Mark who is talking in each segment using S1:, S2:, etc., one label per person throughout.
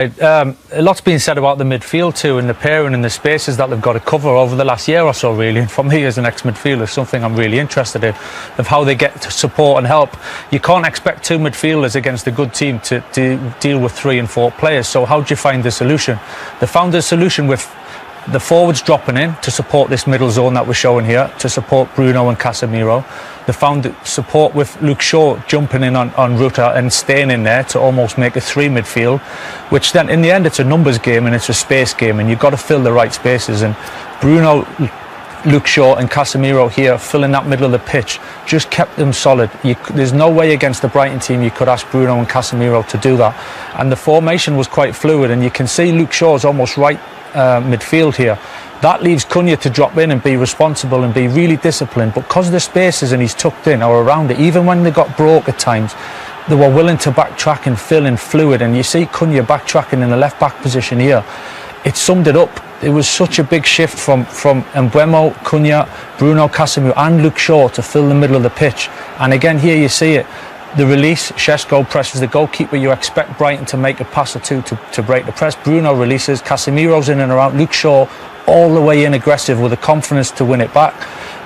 S1: A lot's been said about the midfield too, and the pairing and the spaces that they've got to cover over the last year or so, really. And for me as an ex-midfielder, something I'm really interested in, of how they get to support and help. You can't expect two midfielders against a good team to deal with 3 and 4 players. So how do you find the solution? They found the solution with the forwards dropping in to support this middle zone that we're showing here, to support Bruno and Casemiro. They found support with Luke Shaw jumping in on Ruta and staying in there to almost make a 3 midfield, which then in the end it's a numbers game and it's a space game, and you've got to fill the right spaces. And Bruno, Luke Shaw and Casemiro here filling that middle of the pitch just kept them solid. There's no way against the Brighton team you could ask Bruno and Casemiro to do that. And the formation was quite fluid, and you can see Luke Shaw's almost right midfield here. That leaves Cunha to drop in and be responsible and be really disciplined, but because the spaces and he's tucked in or around it, even when they got broke at times, they were willing to backtrack and fill in fluid. And you see Cunha backtracking in the left back position here. It summed it up. It was such a big shift from Mbueomo, Cunha, Bruno, Casemiro and Luke Shaw to fill the middle of the pitch. And again here you see it. The release, Šeško presses the goalkeeper. You expect Brighton to make a pass or two to break the press. Bruno releases, Casemiro's in and around, Luke Shaw all the way in aggressive with the confidence to win it back.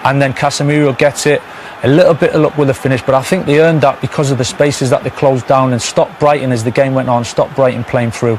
S1: And then Casemiro gets it. A little bit of luck with the finish, but I think they earned that because of the spaces that they closed down and stopped Brighton as the game went on, stopped Brighton playing through.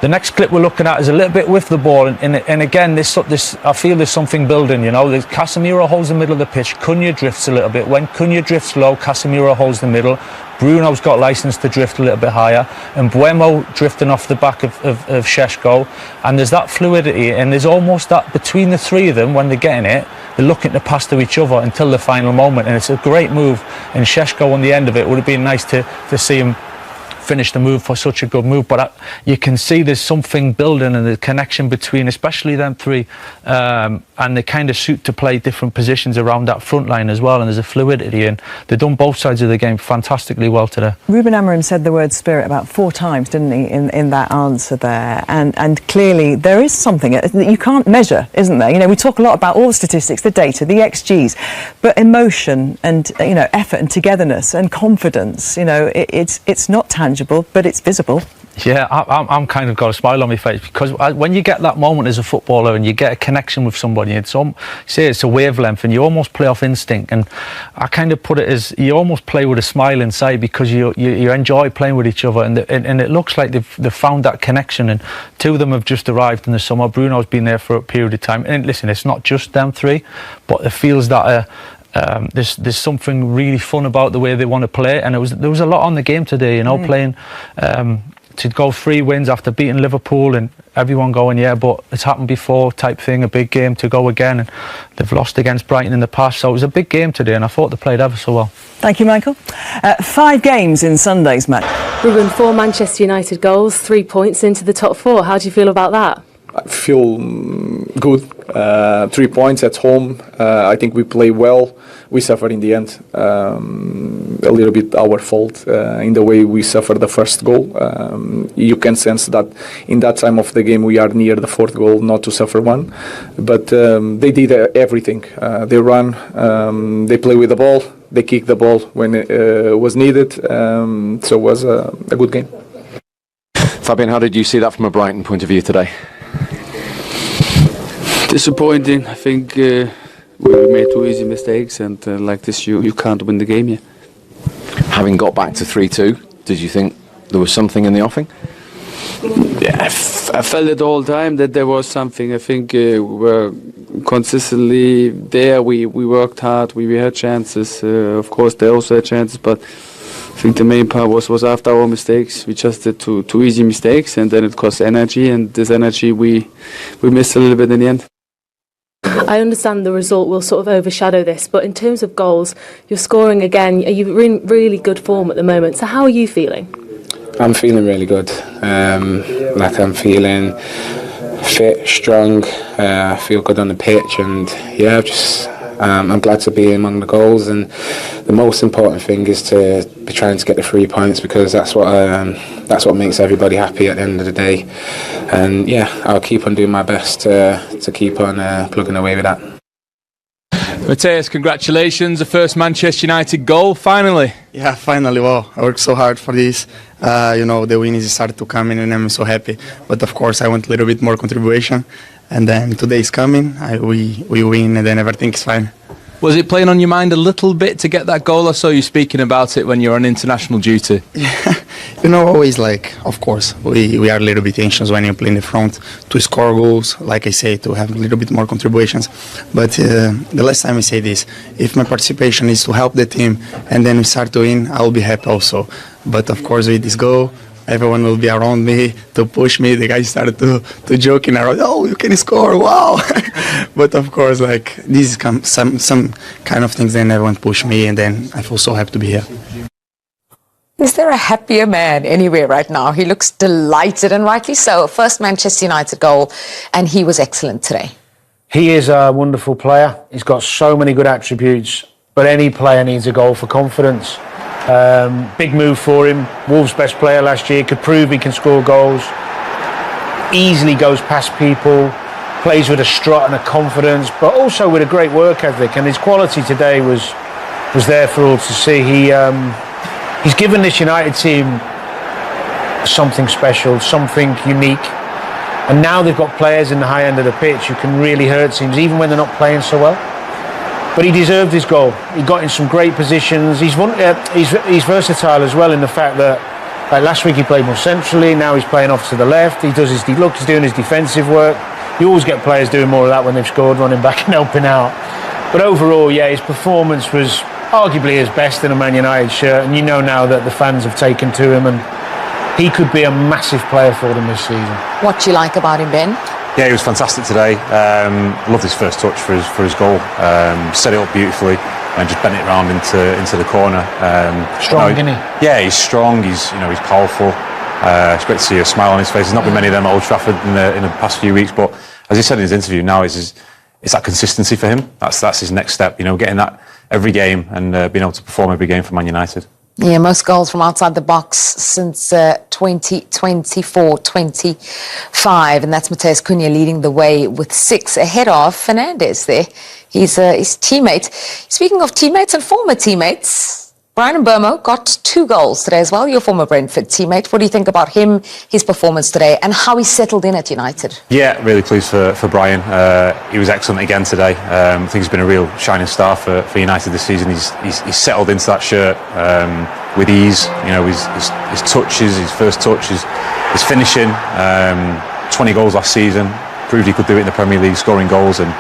S1: The next clip we're looking at is a little bit with the ball, and again, this I feel there's something building. You know, Casemiro holds the middle of the pitch, Cunha drifts a little bit. When Cunha drifts low, Casemiro holds the middle. Bruno's got license to drift a little bit higher, and Mbeumo drifting off the back of Šeško, and there's that fluidity, and there's almost that between the 3 of them when they're getting it, they're looking to pass to each other until the final moment, and it's a great move. And Šeško on the end of it would have been nice to see him finish the move for such a good move, but you can see there's something building and the connection between especially them 3, and they kind of suit to play different positions around that front line as well, and there's a fluidity, and they've done both sides of the game fantastically well today.
S2: Rúben Amorim said the word spirit about 4 times, didn't he, in that answer there, and clearly there is something that you can't measure, isn't there? You know, we talk a lot about all the statistics, the data, the XGs, but emotion and, you know, effort and togetherness and confidence, you know, it's not tangible, but it's visible.
S1: Yeah, I'm kind of got a smile on my face because when you get that moment as a footballer and you get a connection with somebody, it's a wavelength, and you almost play off instinct. And I kind of put it as you almost play with a smile inside because you enjoy playing with each other, and it looks like they've found that connection. And 2 of them have just arrived in the summer. Bruno's been there for a period of time. And listen, it's not just them 3, but it feels that. There's something really fun about the way they want to play, and there was a lot on the game today, you know, playing to go 3 wins after beating Liverpool and everyone going, yeah, but it's happened before type thing, a big game to go again, and they've lost against Brighton in the past, so it was a big game today, and I thought they played ever so well.
S2: Thank you, Michael. 5 games in Sunday's match.
S3: Ruben, 4 Manchester United goals, 3 points into the top 4. How do you feel about that?
S4: I feel good. 3 points at home. I think we play well. We suffered in the end. A little bit our fault in the way we suffered the first goal. You can sense that in that time of the game we are near the 4th goal, not to suffer one. But they did everything. They run, they play with the ball, they kick the ball when it was needed. So it was a good game.
S5: Fabian, how did you see that from a Brighton point of view today?
S6: Disappointing. I think we made 2 easy mistakes, and like this you can't win the game here.
S5: Having got back to 3-2, did you think there was something in the offing?
S6: Yeah, I felt it all the time that there was something. I think we were consistently there. We worked hard. We had chances. Of course, they also had chances, but I think the main part was after our mistakes. We just did two easy mistakes, and then it cost energy, and this energy we missed a little bit in the end.
S3: I understand the result will sort of overshadow this, but in terms of goals, you're scoring again. You're in really good form at the moment. So how are you feeling?
S7: I'm feeling really good. I'm feeling fit, strong. I feel good on the pitch, and yeah, I'm glad to be among the goals. And the most important thing is to be trying to get the 3 points, because that's what makes everybody happy at the end of the day. And yeah, I'll keep on doing my best to keep on plugging away with that.
S8: Matheus, congratulations, the first Manchester United goal, finally.
S9: Yeah, finally. Well, I worked so hard for this. The win is started to come in and I'm so happy. But of course, I want a little bit more contribution. And then today is coming, we win and then everything is fine.
S8: Was it playing on your mind a little bit to get that goal? I saw you speaking about it when you're on international duty.
S9: Yeah, always of course, we are a little bit anxious when you play in the front to score goals, like I say, to have a little bit more contributions. But the last time I say this, if my participation is to help the team and then we start to win, I will be happy also. But of course, with this goal, everyone will be around me to push me. The guys started to joking around. Oh, you can score! Wow! But of course, this is some kind of things. Then everyone push me, and then I feel so happy to be here.
S10: Is there a happier man anywhere right now? He looks delighted, and rightly so. First Manchester United goal, and he was excellent today.
S11: He is a wonderful player. He's got so many good attributes, but any player needs a goal for confidence. Big move for him. Wolves' best player last year, could prove he can score goals. Easily goes past people, plays with a strut and a confidence, but also with a great work ethic. And his quality today was there for all to see. He's given this United team something special, something unique. And now they've got players in the high end of the pitch who can really hurt teams, even when they're not playing so well. But he deserved his goal. He got in some great positions. He's versatile as well in the fact that last week he played more centrally. Now he's playing off to the left. He's doing his defensive work. You always get players doing more of that when they've scored, running back and helping out. But overall, yeah, his performance was arguably his best in a Man United shirt. And you know now that the fans have taken to him, and he could be a massive player for them this season.
S10: What do you like about him, Ben?
S12: Yeah, he was fantastic today. Loved his first touch for his goal. Set it up beautifully and just bent it around into the corner.
S11: Strong, isn't he?
S12: Yeah, he's strong. He's powerful. It's great to see a smile on his face. There's not been many of them at Old Trafford in the past few weeks, but as he said in his interview, now it's that consistency for him. That's his next step. Getting that every game and being able to perform every game for Man United.
S10: Yeah, most goals from outside the box since 2024-25, and that's Matheus Cunha leading the way with 6 ahead of Fernandes there. He's his teammate. Speaking of teammates and former teammates, Bryan Mbeumo got 2 goals today as well, your former Brentford teammate. What do you think about him, his performance today, and how he settled in at United?
S12: Yeah, really pleased for Bryan. He was excellent again today. I think he's been a real shining star for United this season. He's settled into that shirt with ease. His touches, his first touch, his finishing. 20 goals last season. Proved he could do it in the Premier League, scoring goals, and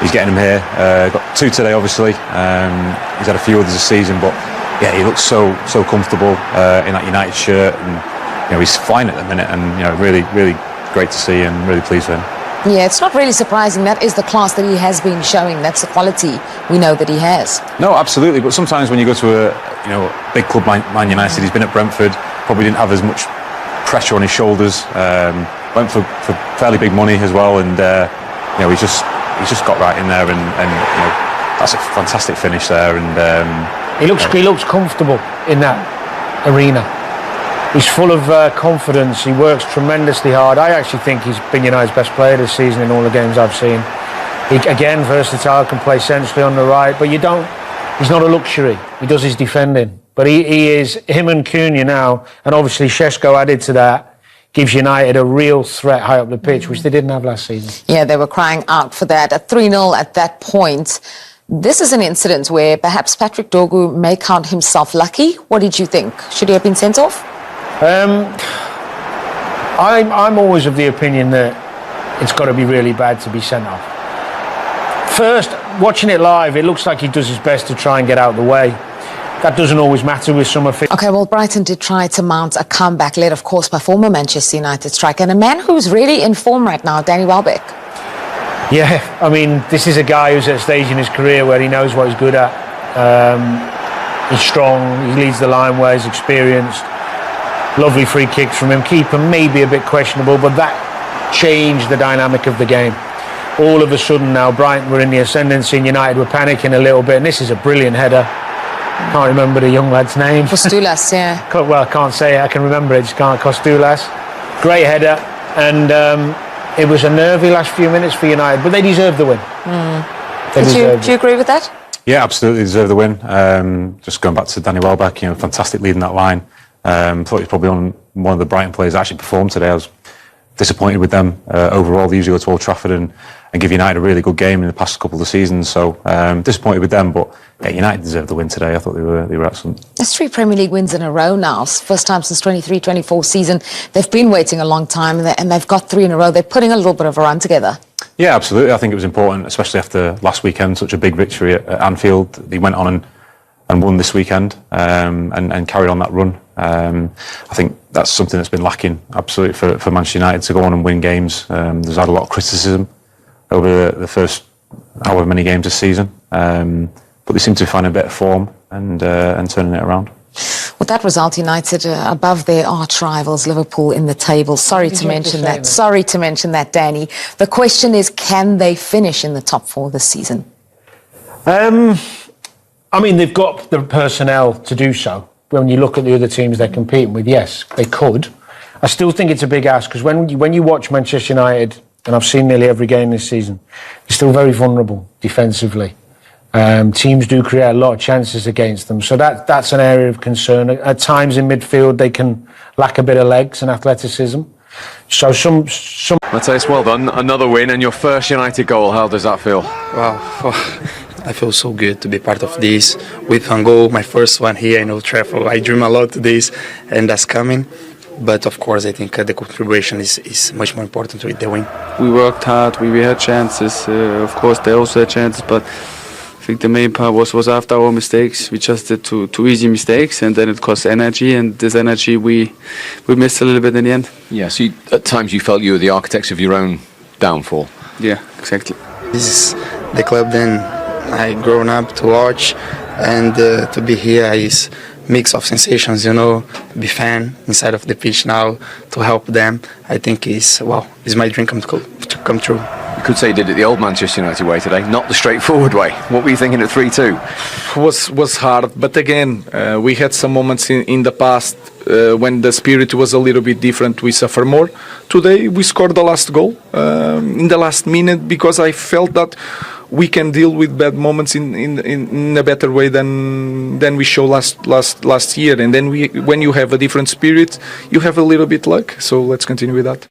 S12: he's getting them here. Got 2 today, obviously. He's had a few others this season, but yeah, he looks so comfortable in that United shirt, and he's flying at the minute, and really great to see, and really pleased with him.
S10: Yeah, it's not really surprising. That is the class that he has been showing. That's the quality we know that he has.
S12: No, absolutely. But sometimes when you go to a big club, Man United, he's been at Brentford, probably didn't have as much pressure on his shoulders. Went for fairly big money as well, and he's just got right in there, and that's a fantastic finish there, and.
S11: He looks comfortable in that arena. He's full of confidence. He works tremendously hard. I actually think he's been United's best player this season in all the games I've seen. He, again, versatile, can play centrally on the right, but he's not a luxury. He does his defending. But him and Cunha now, and obviously Šeško added to that, gives United a real threat high up the pitch, which they didn't have last season.
S10: Yeah, they were crying out for that. At 3-0 at that point. This is an incident where perhaps Patrick Dorgu may count himself lucky. What did you think? Should he have been sent off?
S11: I'm always of the opinion that it's got to be really bad to be sent off. First, watching it live, it looks like he does his best to try and get out of the way. That doesn't always matter with some officials.
S10: Okay, well, Brighton did try to mount a comeback, led, of course, by former Manchester United striker and a man who's really in form right now, Danny Welbeck.
S11: Yeah, I mean, this is a guy who's at a stage in his career where he knows what he's good at. He's strong, he leads the line well, he's experienced. Lovely free kicks from him. Keeper maybe a bit questionable, but that changed the dynamic of the game. All of a sudden now, Brighton were in the ascendancy and United were panicking a little bit, and this is a brilliant header. Can't remember the young lad's name.
S10: Costulas, yeah.
S11: Well, I can't say it, I can remember it, just can't. Costulas. Great header, and it was a nervy last few minutes for United, but they deserved the win.
S10: Do you agree with that?
S12: Yeah, absolutely deserve the win. Just going back to Danny Welbeck, fantastic leading that line. Thought he's probably one of the Brighton players that actually performed today. I was disappointed with them overall. They usually go to Old Trafford and give United a really good game in the past couple of seasons. So disappointed with them, but yeah, United deserved the win today. I thought they were excellent.
S10: There's 3 Premier League wins in a row now. First time since 23-24 season. They've been waiting a long time, and they've got 3 in a row. They're putting a little bit of a run together.
S12: Yeah, absolutely. I think it was important, especially after last weekend, such a big victory at Anfield. They went on and won this weekend and carried on that run. I think that's something that's been lacking absolutely for Manchester United to go on and win games. There's had a lot of criticism over the first however many games this season, but they seem to be finding a bit of form and turning it around.
S10: With that result, United above their arch rivals Liverpool in the table. Sorry to mention that, Danny. The question is, can they finish in the top 4 this season?
S11: I mean, they've got the personnel to do so. When you look at the other teams they're competing with, yes, they could. I still think it's a big ask, because when you watch Manchester United, and I've seen nearly every game this season, they're still very vulnerable defensively. Teams do create a lot of chances against them, so that's an area of concern. At times in midfield, they can lack a bit of legs and athleticism. So some.
S5: Matheus, well done. Another win and your first United goal. How does that feel?
S9: Wow, I feel so good to be part of this. With one goal, my first one here in Old Trafford. I dream a lot to this, and that's coming. But of course, I think the contribution is much more important with the win.
S6: We worked hard. We had chances. Of course, they also had chances, but I think the main part was after our mistakes. We just did two easy mistakes, and then it cost energy, and this energy we missed a little bit in the end.
S5: Yeah, so at times you felt you were the architects of your own downfall.
S6: Yeah, exactly.
S9: This is the club then I grown up to watch, and to be here is mix of sensations, be fan inside of the pitch now to help them. I think is my dream come true.
S5: You could say you did it the old Manchester United way today, not the straightforward way. What were you thinking at 3-2?
S4: Was hard, but again, we had some moments in the past when the spirit was a little bit different. We suffer more. Today we scored the last goal in the last minute, because I felt that we can deal with bad moments in a better way than we show last year. And then when you have a different spirit, you have a little bit luck. So let's continue with that.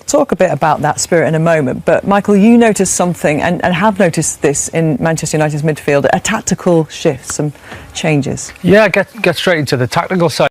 S2: Talk a bit about that spirit in a moment, but Michael, you noticed something and have noticed this in Manchester United's midfield, a tactical shift, some changes.
S1: Yeah, get straight into the tactical side.